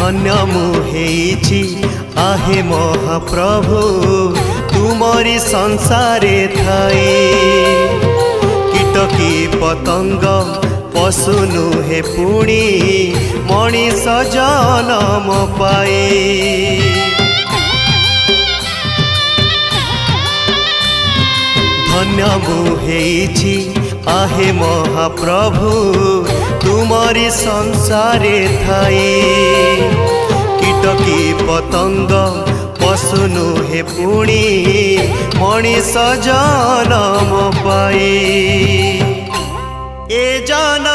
धन्य मुहेछि आहे महाप्रभु तुमरी संसारे थाई। कीटकी पतंग पशु नुहे पुणी मनीष जनम पाए। धन्य मुहेछि आहे महाप्रभु तुमरी संसारे थाई। कीटकी पतंग पशु नुहे पुणी मनीष जनम पाए। ए जन